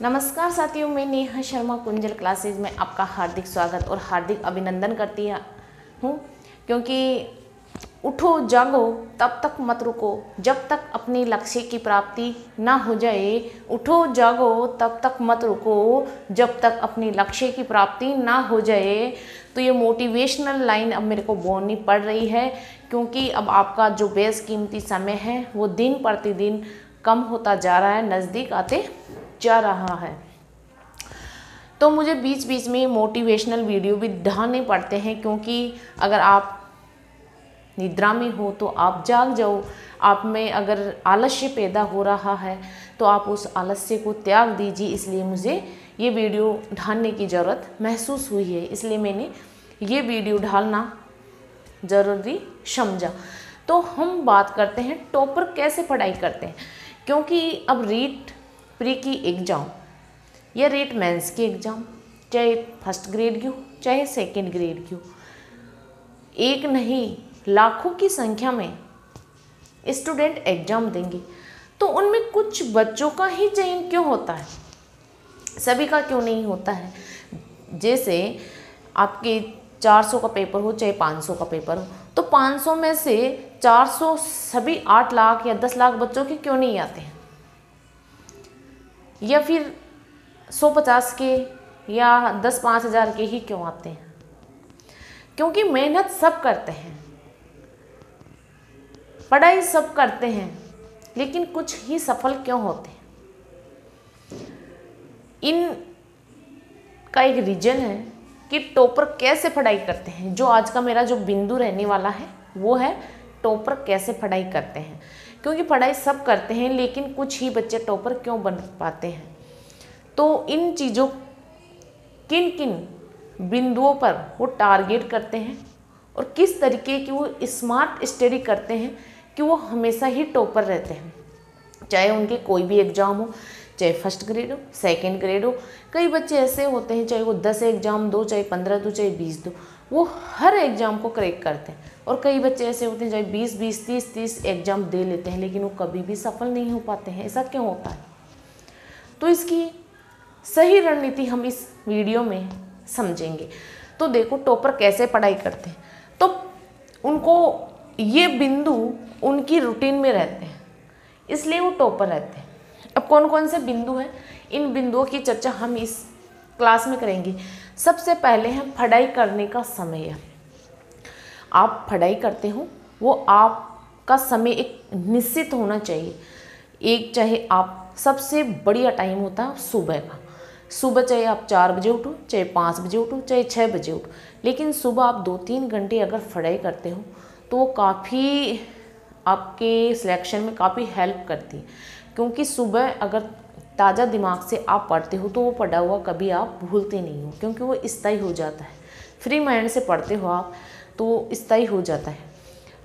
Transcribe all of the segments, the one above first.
नमस्कार साथियों, मैं नेहा शर्मा कुंजल क्लासेस में आपका हार्दिक स्वागत और हार्दिक अभिनंदन करती हूँ। क्योंकि उठो जागो तब तक मत रुको जब तक अपने लक्ष्य की प्राप्ति ना हो जाए। उठो जागो तब तक मत रुको जब तक अपने लक्ष्य की प्राप्ति ना हो जाए। तो ये मोटिवेशनल लाइन अब मेरे को बोलनी पड़ रही है, क्योंकि अब आपका जो बेशकीमती समय है वो दिन प्रतिदिन कम होता जा रहा है, नज़दीक आते जा रहा है। तो मुझे बीच बीच में मोटिवेशनल वीडियो भी डालने पड़ते हैं, क्योंकि अगर आप निद्रा में हो तो आप जाग जाओ। आप में अगर आलस्य पैदा हो रहा है तो आप उस आलस्य को त्याग दीजिए। इसलिए मुझे ये वीडियो डालने की ज़रूरत महसूस हुई है, इसलिए मैंने ये वीडियो डालना ज़रूरी समझा। तो हम बात करते हैं टॉपर कैसे पढ़ाई करते हैं, क्योंकि अब रीट प्री की एग्ज़ाम या रीट मेंस की एग्ज़ाम, चाहे फर्स्ट ग्रेड की हो चाहे सेकंड ग्रेड की हो, एक नहीं लाखों की संख्या में स्टूडेंट एग्ज़ाम देंगे। तो उनमें कुछ बच्चों का ही चयन क्यों होता है, सभी का क्यों नहीं होता है। जैसे आपके 400 का पेपर हो चाहे 500 का पेपर हो, तो 500 में से 400 सभी 8 लाख या 10 लाख बच्चों के क्यों नहीं आते हैं, या फिर 150 के या 10-5 हज़ार के ही क्यों आते हैं। क्योंकि मेहनत सब करते हैं, पढ़ाई सब करते हैं, लेकिन कुछ ही सफल क्यों होते हैं। इन का एक रीजन है कि टॉपर कैसे पढ़ाई करते हैं। जो आज का मेरा जो बिंदु रहने वाला है वो है टॉपर कैसे पढ़ाई करते हैं। क्योंकि पढ़ाई सब करते हैं, लेकिन कुछ ही बच्चे टॉपर क्यों बन पाते हैं। तो इन चीज़ों किन किन बिंदुओं पर वो टारगेट करते हैं और किस तरीके की वो स्मार्ट स्टडी करते हैं कि वो हमेशा ही टॉपर रहते हैं, चाहे उनके कोई भी एग्ज़ाम हो, चाहे फर्स्ट ग्रेड हो सेकंड ग्रेड हो। कई बच्चे ऐसे होते हैं, चाहे वो 10 एग्ज़ाम दो, चाहे 15 दो, चाहे 20 दो, वो हर एग्ज़ाम को क्रैक करते हैं। और कई बच्चे ऐसे होते हैं चाहे 20-20, 30-30 एग्ज़ाम दे लेते हैं, लेकिन वो कभी भी सफल नहीं हो पाते हैं। ऐसा क्यों होता है? तो इसकी सही रणनीति हम इस वीडियो में समझेंगे। तो देखो टॉपर कैसे पढ़ाई करते हैं, तो उनको ये बिंदु उनकी रूटीन में रहते हैं, इसलिए वो टॉपर रहते हैं। अब कौन कौन से बिंदु हैं, इन बिंदुओं की चर्चा हम इस क्लास में करेंगे। सबसे पहले है पढ़ाई करने का समय। आप पढ़ाई करते हो वो आपका समय एक निश्चित होना चाहिए। एक चाहे आप सबसे बढ़िया टाइम होता है सुबह का। सुबह चाहे आप 4 बजे उठो, चाहे 5 बजे उठो, चाहे 6 बजे उठो, लेकिन सुबह आप 2-3 घंटे अगर पढ़ाई करते हो तो वो काफ़ी आपके सिलेक्शन में काफ़ी हेल्प करती है। क्योंकि सुबह अगर ताज़ा दिमाग से आप पढ़ते हो तो वो पढ़ा हुआ कभी आप भूलते नहीं हो, क्योंकि वो स्थायी हो जाता है। फ्री माइंड से पढ़ते हो आप तो स्थायी हो जाता है।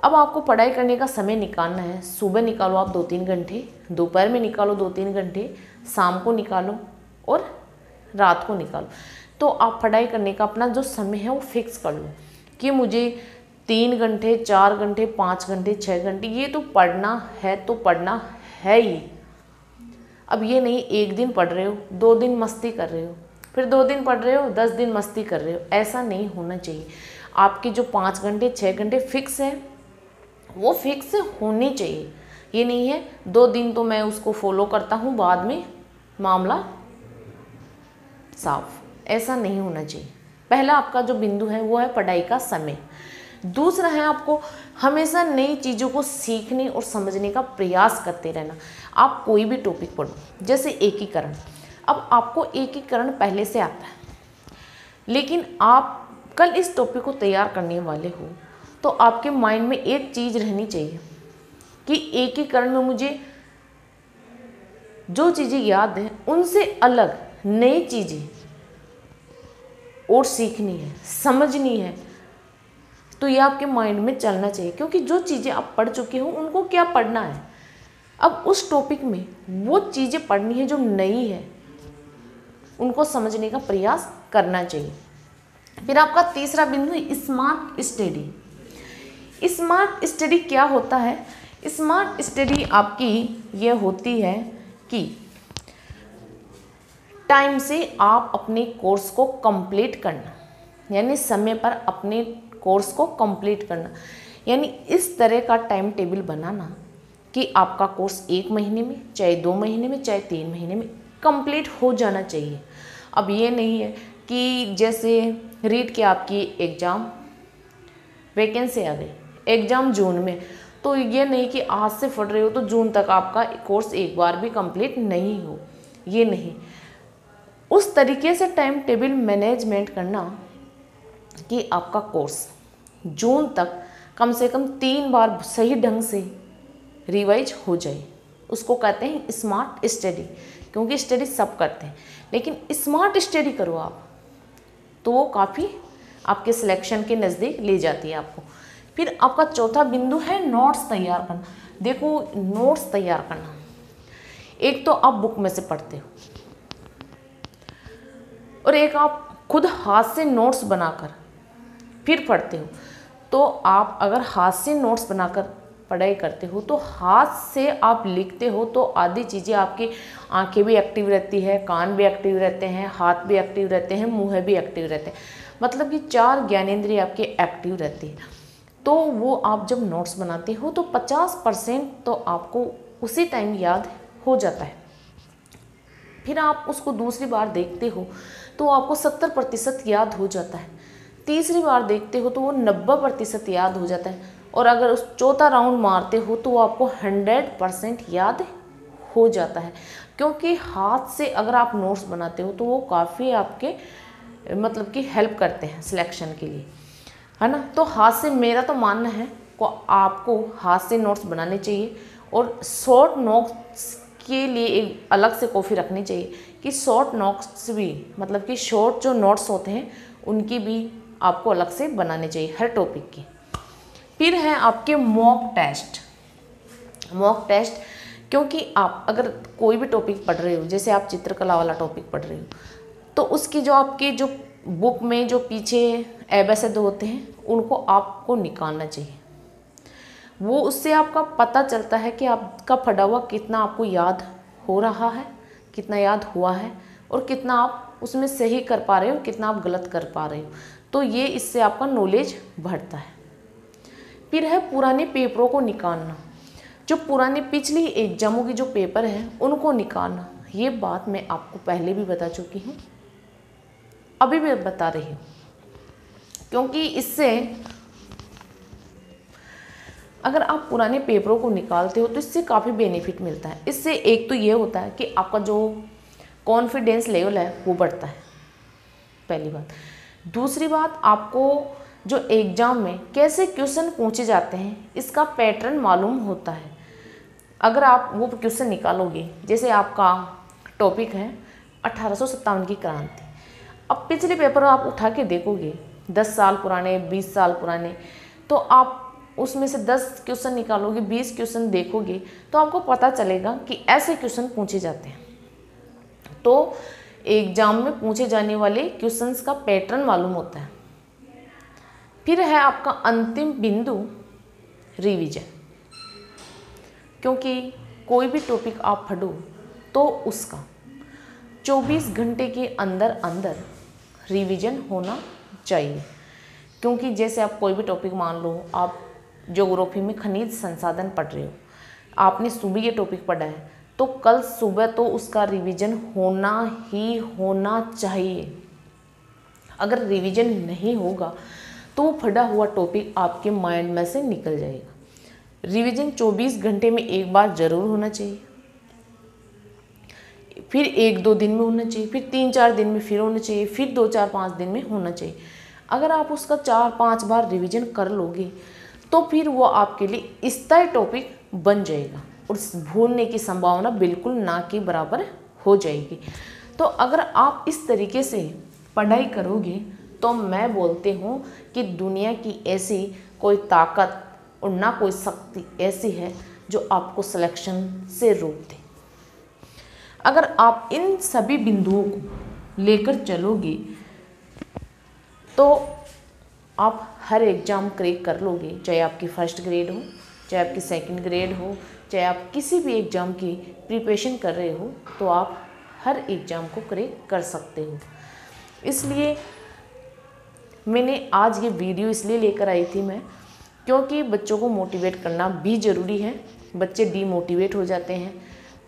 अब आपको पढ़ाई करने का समय निकालना है। सुबह निकालो आप 2-3 घंटे, दोपहर में निकालो 2-3 घंटे, शाम को निकालो और रात को निकालो। तो आप पढ़ाई करने का अपना जो समय है वो फिक्स कर लो कि मुझे 3 घंटे, 4 घंटे, 5 घंटे, 6 घंटे ये तो पढ़ना है, तो पढ़ना है ही। अब ये नहीं एक दिन पढ़ रहे हो, 2 दिन मस्ती कर रहे हो, फिर 2 दिन पढ़ रहे हो, 10 दिन मस्ती कर रहे हो, ऐसा नहीं होना चाहिए। आपके जो 5 घंटे 6 घंटे फिक्स है वो फिक्स होनी चाहिए। ये नहीं है 2 दिन तो मैं उसको फॉलो करता हूँ, बाद में मामला साफ, ऐसा नहीं होना चाहिए। पहला आपका जो बिंदु है वो है पढ़ाई का समय। दूसरा है आपको हमेशा नई चीज़ों को सीखने और समझने का प्रयास करते रहना। आप कोई भी टॉपिक पढ़ो, जैसे एकीकरण। अब आपको एकीकरण पहले से आता है, लेकिन आप कल इस टॉपिक को तैयार करने वाले हो तो आपके माइंड में एक चीज़ रहनी चाहिए कि एकीकरण में मुझे जो चीज़ें याद हैं उनसे अलग नई चीज़ें और सीखनी है, समझनी है। तो ये आपके माइंड में चलना चाहिए, क्योंकि जो चीज़ें आप पढ़ चुके हो उनको क्या पढ़ना है, अब उस टॉपिक में वो चीज़ें पढ़नी है जो नई है, उनको समझने का प्रयास करना चाहिए। फिर आपका तीसरा बिंदु है स्मार्ट स्टडी। स्मार्ट स्टडी क्या होता है? स्मार्ट स्टडी आपकी ये होती है कि टाइम से आप अपने कोर्स को कंप्लीट करना, यानी समय पर अपने कोर्स को कंप्लीट करना, यानी इस तरह का टाइम टेबल बनाना कि आपका कोर्स 1 महीने में, चाहे 2 महीने में, चाहे 3 महीने में कंप्लीट हो जाना चाहिए। अब ये नहीं है कि जैसे रीट के आपकी एग्ज़ाम वैकेंसी आ गई, एग्ज़ाम जून में, तो ये नहीं कि आज से पढ़ रहे हो तो जून तक आपका कोर्स एक बार भी कंप्लीट नहीं हो, ये नहीं। उस तरीके से टाइम टेबल मैनेजमेंट करना कि आपका कोर्स जून तक कम से कम 3 बार सही ढंग से रिवाइज हो जाए। उसको कहते हैं स्मार्ट स्टडी, क्योंकि स्टडी सब करते हैं, लेकिन स्मार्ट स्टडी करो आप, तो वो काफ़ी आपके सिलेक्शन के नज़दीक ले जाती है आपको। फिर आपका चौथा बिंदु है नोट्स तैयार करना। देखो, नोट्स तैयार करना, एक तो आप बुक में से पढ़ते हो और एक आप खुद हाथ से नोट्स बनाकर फिर पढ़ते हो। तो आप अगर हाथ से नोट्स बनाकर पढ़ाई करते हो तो हाथ से आप लिखते हो तो आधी चीज़ें आपकी आंखें भी एक्टिव रहती है, कान भी एक्टिव रहते हैं, हाथ भी एक्टिव रहते हैं, मुंह भी एक्टिव रहते हैं, मतलब कि 4 ज्ञानेंद्रिय आपके एक्टिव रहती है। तो वो आप जब नोट्स बनाते हो तो 50% तो आपको उसी टाइम याद हो जाता है। फिर आप उसको दूसरी बार देखते हो तो आपको 70% याद हो जाता है, तीसरी बार देखते हो तो वो 90% याद हो जाता है, और अगर उस चौथा राउंड मारते हो तो आपको 100% याद हो जाता है। क्योंकि हाथ से अगर आप नोट्स बनाते हो तो वो काफ़ी आपके मतलब कि हेल्प करते हैं सिलेक्शन के लिए, है ना। तो हाथ से, मेरा तो मानना है को आपको हाथ से नोट्स बनाने चाहिए, और शॉर्ट नोट्स के लिए एक अलग से कॉपी रखनी चाहिए कि शॉर्ट नोट्स भी, मतलब कि शॉर्ट जो नोट्स होते हैं उनकी भी आपको अलग से बनाने चाहिए हर टॉपिक की। फिर है आपके मॉक टेस्ट। मॉक टेस्ट, क्योंकि आप अगर कोई भी टॉपिक पढ़ रहे हो, जैसे आप चित्रकला वाला टॉपिक पढ़ रहे हो, तो उसकी जो आपकी जो बुक में जो पीछे एबैसिड होते हैं उनको आपको निकालना चाहिए। वो उससे आपका पता चलता है कि आपका पढ़ा हुआ कितना आपको याद हो रहा है, कितना याद हुआ है, और कितना आप उसमें सही कर पा रहे हो, कितना आप गलत कर पा रहे हो। तो ये इससे आपका नॉलेज बढ़ता है। फिर है पुराने पेपरों को निकालना, जो पुराने पिछली एग्जामों की जो पेपर हैं उनको निकालना। ये बात मैं आपको पहले भी बता चुकी हूँ, अभी भी बता रही हूँ, क्योंकि इससे अगर आप पुराने पेपरों को निकालते हो तो इससे काफ़ी बेनिफिट मिलता है। इससे एक तो ये होता है कि आपका जो कॉन्फिडेंस लेवल है वो बढ़ता है, पहली बात। दूसरी बात, आपको जो एग्ज़ाम में कैसे क्वेश्चन पूछे जाते हैं इसका पैटर्न मालूम होता है। अगर आप वो क्वेश्चन निकालोगे, जैसे आपका टॉपिक है 1857 की क्रांति, अब पिछले पेपर आप उठा के देखोगे 10 साल पुराने, 20 साल पुराने, तो आप उसमें से 10 क्वेश्चन निकालोगे, 20 क्वेश्चन देखोगे तो आपको पता चलेगा कि ऐसे क्वेश्चन पूछे जाते हैं। तो एग्ज़ाम में पूछे जाने वाले क्वेश्चंस का पैटर्न मालूम होता है। फिर है आपका अंतिम बिंदु रिवीजन, क्योंकि कोई भी टॉपिक आप पढ़ो तो उसका 24 घंटे के अंदर अंदर रिवीजन होना चाहिए। क्योंकि जैसे आप कोई भी टॉपिक, मान लो आप ज्योग्राफी में खनिज संसाधन पढ़ रहे हो, आपने सुबह ये टॉपिक पढ़ा है तो कल सुबह तो उसका रिवीजन होना ही होना चाहिए। अगर रिवीजन नहीं होगा तो वो पढ़ा हुआ टॉपिक आपके माइंड में से निकल जाएगा। रिवीजन 24 घंटे में एक बार ज़रूर होना चाहिए, फिर 1-2 दिन में होना चाहिए, फिर 3-4 दिन में फिर होना चाहिए, फिर 2-4-5 दिन में होना चाहिए। अगर आप उसका 4-5 बार रिवीजन कर लोगे तो फिर वो आपके लिए स्थायी टॉपिक बन जाएगा और भूलने की संभावना बिल्कुल ना के बराबर हो जाएगी। तो अगर आप इस तरीके से पढ़ाई करोगे तो मैं बोलती हूँ कि दुनिया की ऐसी कोई ताकत और ना कोई शक्ति ऐसी है जो आपको सिलेक्शन से रोक दे। अगर आप इन सभी बिंदुओं को लेकर चलोगे तो आप हर एग्ज़ाम क्रैक कर लोगे, चाहे आपकी फर्स्ट ग्रेड हो, चाहे आपकी सेकंड ग्रेड हो, चाहे आप किसी भी एग्ज़ाम की प्रिपरेशन कर रहे हो, तो आप हर एग्ज़ाम को क्रैक कर सकते हो। इसलिए मैंने आज ये वीडियो इसलिए लेकर आई थी मैं, क्योंकि बच्चों को मोटिवेट करना भी ज़रूरी है। बच्चे डीमोटिवेट हो जाते हैं,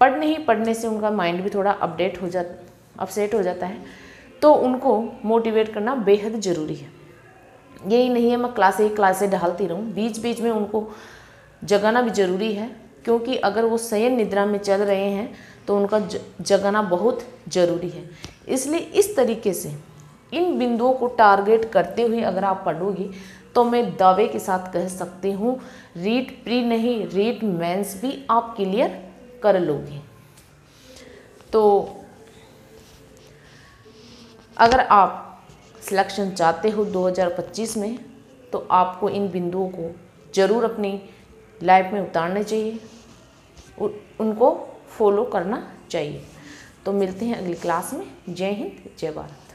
पढ़ने से उनका माइंड भी थोड़ा अपसेट हो जाता है, तो उनको मोटिवेट करना बेहद ज़रूरी है। यही नहीं है मैं क्लासे ढालती रहूँ, बीच बीच में उनको जगाना भी ज़रूरी है, क्योंकि अगर वो शयन निद्रा में चल रहे हैं तो उनका जगाना बहुत ज़रूरी है। इसलिए इस तरीके से इन बिंदुओं को टारगेट करते हुए अगर आप पढ़ोगी तो मैं दावे के साथ कह सकती हूँ, रीट प्री नहीं, रीट मेंस भी आप क्लियर कर लोगे। तो अगर आप सिलेक्शन चाहते हो 2025 में, तो आपको इन बिंदुओं को ज़रूर अपनी लाइफ में उतारने चाहिए, उनको फॉलो करना चाहिए। तो मिलते हैं अगली क्लास में। जय हिंद, जय भारत।